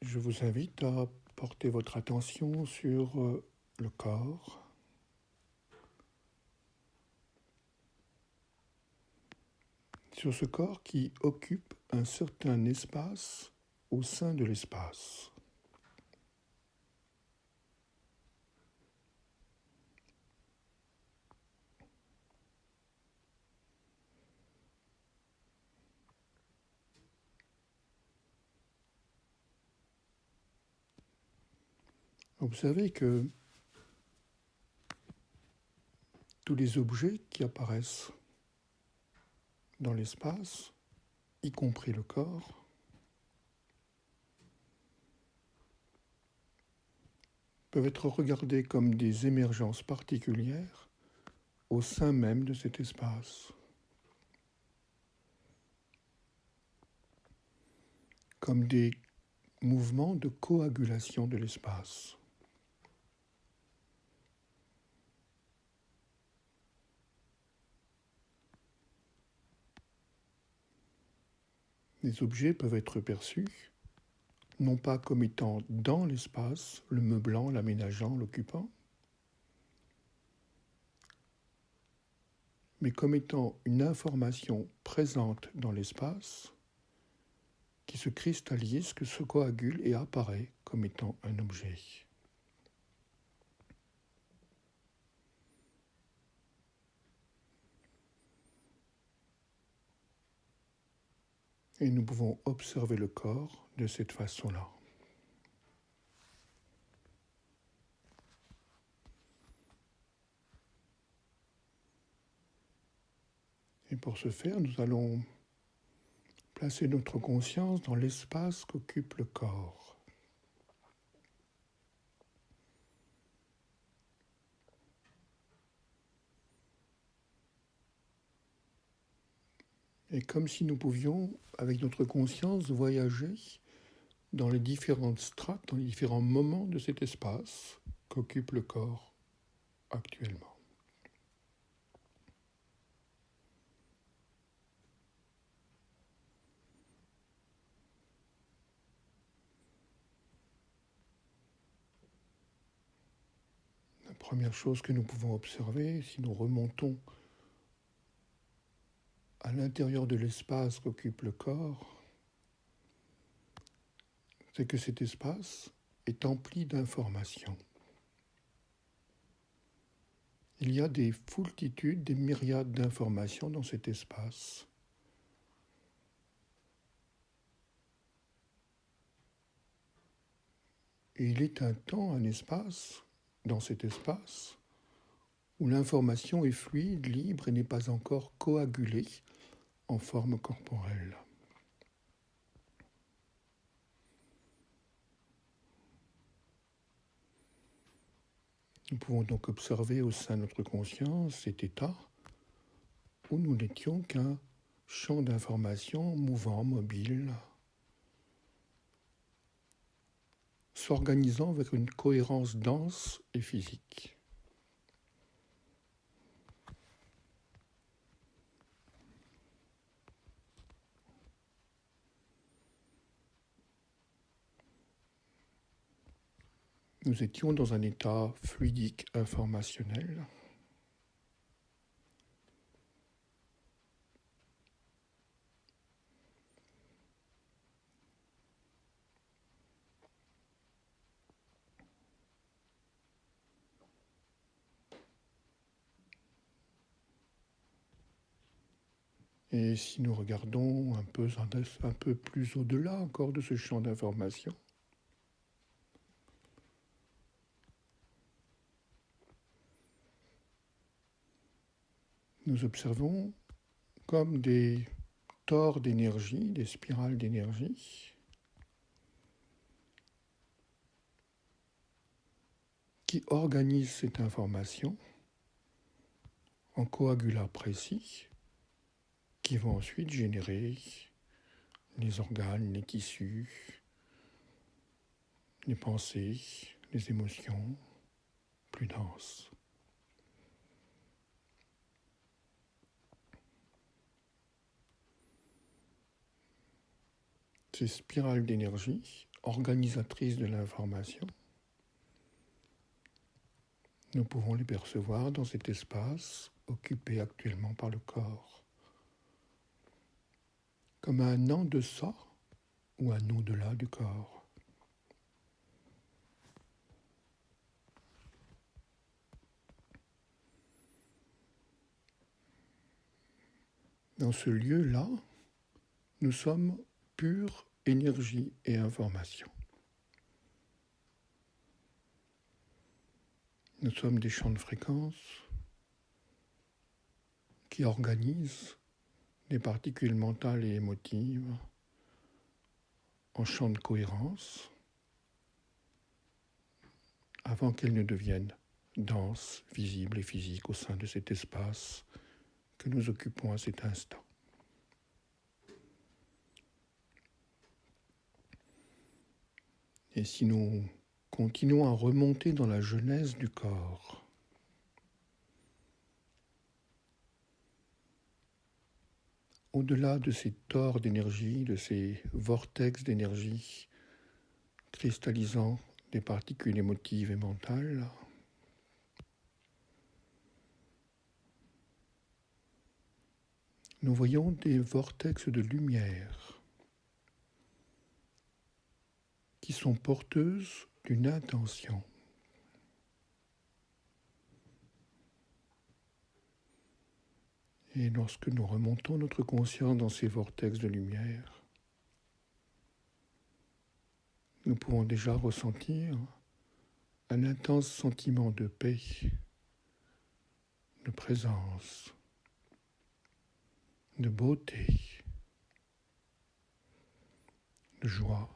Je vous invite à porter votre attention sur le corps, sur ce corps qui occupe un certain espace au sein de l'espace. Observez que tous les objets qui apparaissent dans l'espace, y compris le corps, peuvent être regardés comme des émergences particulières au sein même de cet espace, comme des mouvements de coagulation de l'espace. Les objets peuvent être perçus non pas comme étant dans l'espace, le meublant, l'aménageant, l'occupant, mais comme étant une information présente dans l'espace qui se cristallise, que se coagule et apparaît comme étant un objet. Et nous pouvons observer le corps de cette façon-là. Et pour ce faire, nous allons placer notre conscience dans l'espace qu'occupe le corps. Et comme si nous pouvions, avec notre conscience, voyager dans les différentes strates, dans les différents moments de cet espace qu'occupe le corps actuellement. La première chose que nous pouvons observer, si nous remontons à l'intérieur de l'espace qu'occupe le corps, c'est que cet espace est empli d'informations. Il y a des foultitudes, des myriades d'informations dans cet espace. Et il est un temps, un espace, dans cet espace, où l'information est fluide, libre et n'est pas encore coagulée en forme corporelle. Nous pouvons donc observer au sein de notre conscience cet état où nous n'étions qu'un champ d'information mouvant, mobile, s'organisant avec une cohérence dense et physique. Nous étions dans un état fluidique informationnel. Et si nous regardons un peu plus au-delà encore de ce champ d'information, nous observons comme des tores d'énergie, des spirales d'énergie, qui organisent cette information en coagulats précis, qui vont ensuite générer les organes, les tissus, les pensées, les émotions plus denses. Ces spirales d'énergie organisatrices de l'information, nous pouvons les percevoir dans cet espace occupé actuellement par le corps, comme un en deçà ou un au-delà du corps. Dans ce lieu-là, nous sommes pure énergie et information. Nous sommes des champs de fréquence qui organisent des particules mentales et émotives en champs de cohérence avant qu'elles ne deviennent denses, visibles et physiques au sein de cet espace que nous occupons à cet instant. Et si nous continuons à remonter dans la genèse du corps, au-delà de ces tores d'énergie, de ces vortex d'énergie cristallisant des particules émotives et mentales, nous voyons des vortex de lumière qui sont porteuses d'une intention. Et lorsque nous remontons notre conscience dans ces vortex de lumière, nous pouvons déjà ressentir un intense sentiment de paix, de présence, de beauté, de joie.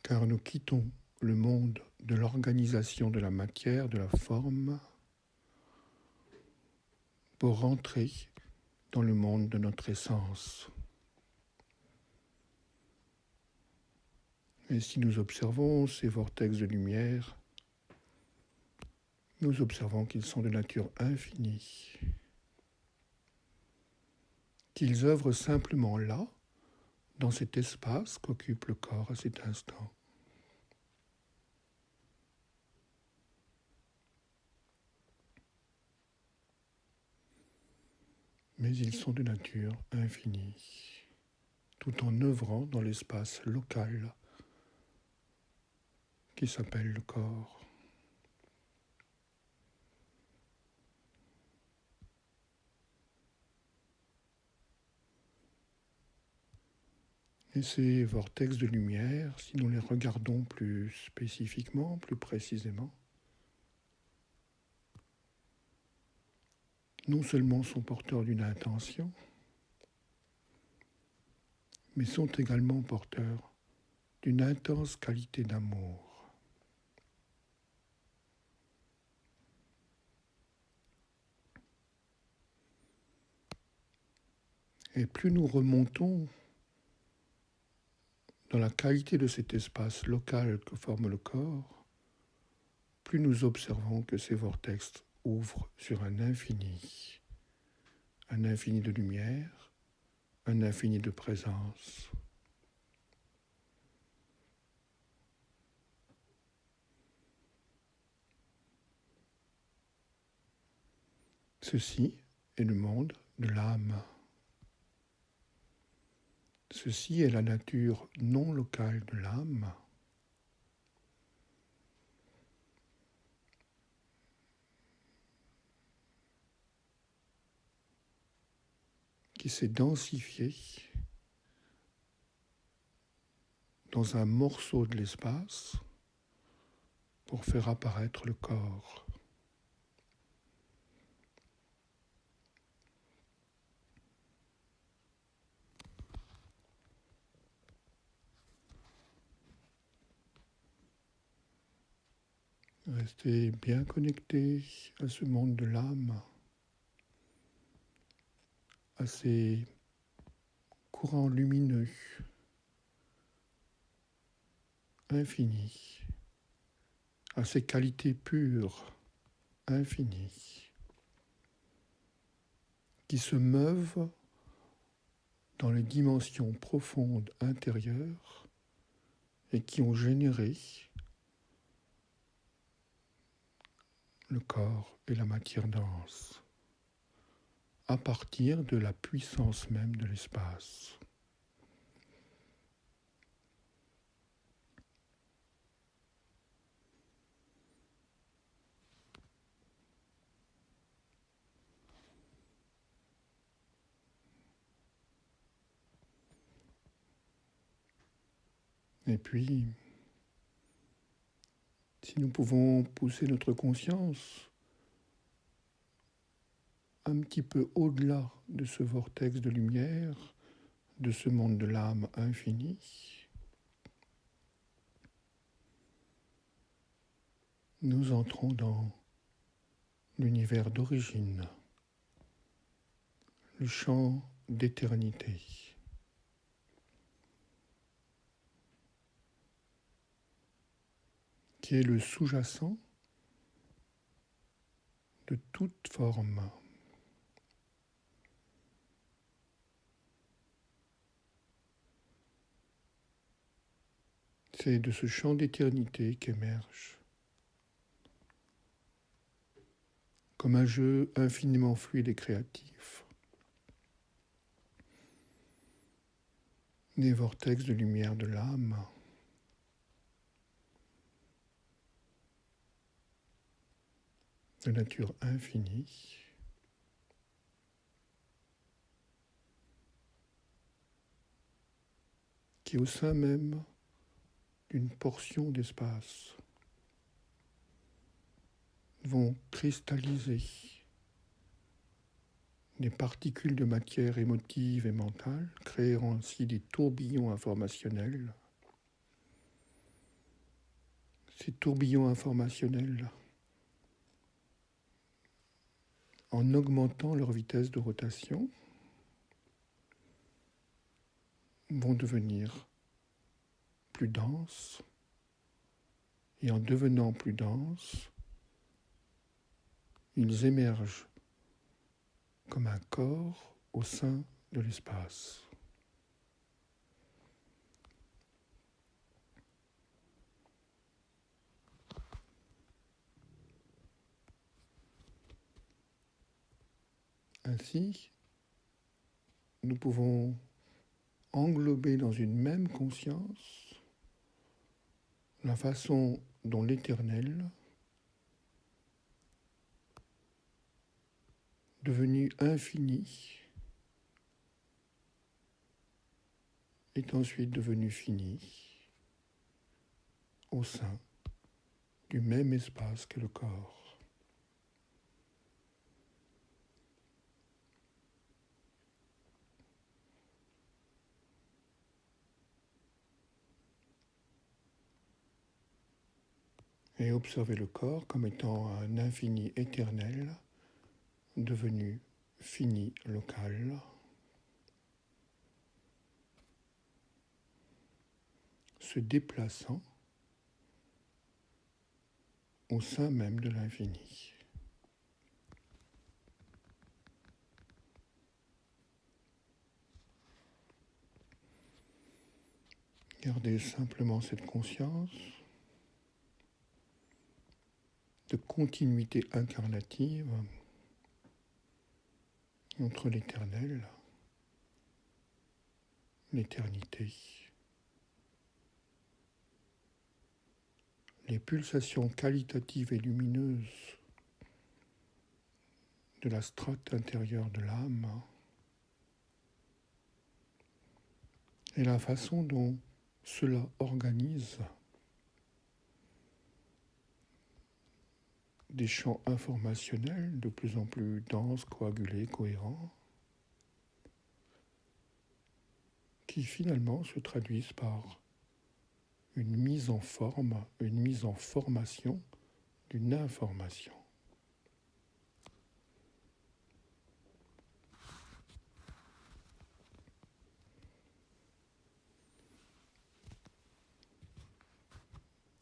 Car nous quittons le monde de l'organisation de la matière, de la forme, pour rentrer dans le monde de notre essence. Et si nous observons ces vortex de lumière, nous observons qu'ils sont de nature infinie, qu'ils œuvrent simplement là, dans cet espace qu'occupe le corps à cet instant. Mais ils sont de nature infinie, tout en œuvrant dans l'espace local qui s'appelle le corps. Et ces vortex de lumière, si nous les regardons plus spécifiquement, plus précisément, non seulement sont porteurs d'une intention, mais sont également porteurs d'une intense qualité d'amour. Et plus nous remontons dans la qualité de cet espace local que forme le corps, plus nous observons que ces vortex ouvrent sur un infini de lumière, un infini de présence. Ceci est le monde de l'âme. Ceci est la nature non locale de l'âme. Qui s'est densifiée dans un morceau de l'espace pour faire apparaître le corps. Restez bien connectés à ce monde de l'âme, à ces courants lumineux, infinis, à ces qualités pures infinis qui se meuvent dans les dimensions profondes intérieures et qui ont généré le corps et la matière dense à partir de la puissance même de l'espace. Et puis, si nous pouvons pousser notre conscience un petit peu au-delà de ce vortex de lumière, de ce monde de l'âme infini, nous entrons dans l'univers d'origine, le champ d'éternité, qui est le sous-jacent de toute forme. C'est de ce champ d'éternité qu'émerge, comme un jeu infiniment fluide et créatif, des vortex de lumière de l'âme, de nature infinie, qui au sein même d'une portion d'espace vont cristalliser des particules de matière émotive et mentale, créant ainsi des tourbillons informationnels. Ces tourbillons informationnels, en augmentant leur vitesse de rotation, vont devenir plus denses, et en devenant plus denses, ils émergent comme un corps au sein de l'espace. Ainsi, nous pouvons englober dans une même conscience la façon dont l'éternel, devenu infini, est ensuite devenu fini au sein du même espace que le corps. Et observer le corps comme étant un infini éternel, devenu fini local, se déplaçant au sein même de l'infini. Gardez simplement cette conscience de continuité incarnative entre l'éternel, l'éternité, les pulsations qualitatives et lumineuses de la strate intérieure de l'âme et la façon dont cela organise des champs informationnels de plus en plus denses, coagulés, cohérents, qui finalement se traduisent par une mise en forme, une mise en formation d'une information.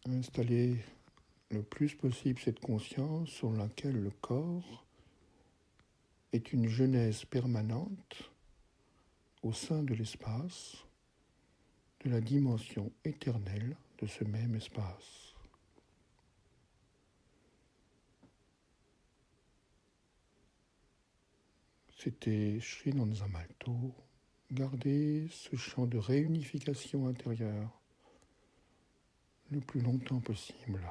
Installez le plus possible cette conscience selon laquelle le corps est une genèse permanente au sein de l'espace, de la dimension éternelle de ce même espace. C'était Sri Nonza Malto. Gardez ce champ de réunification intérieure le plus longtemps possible.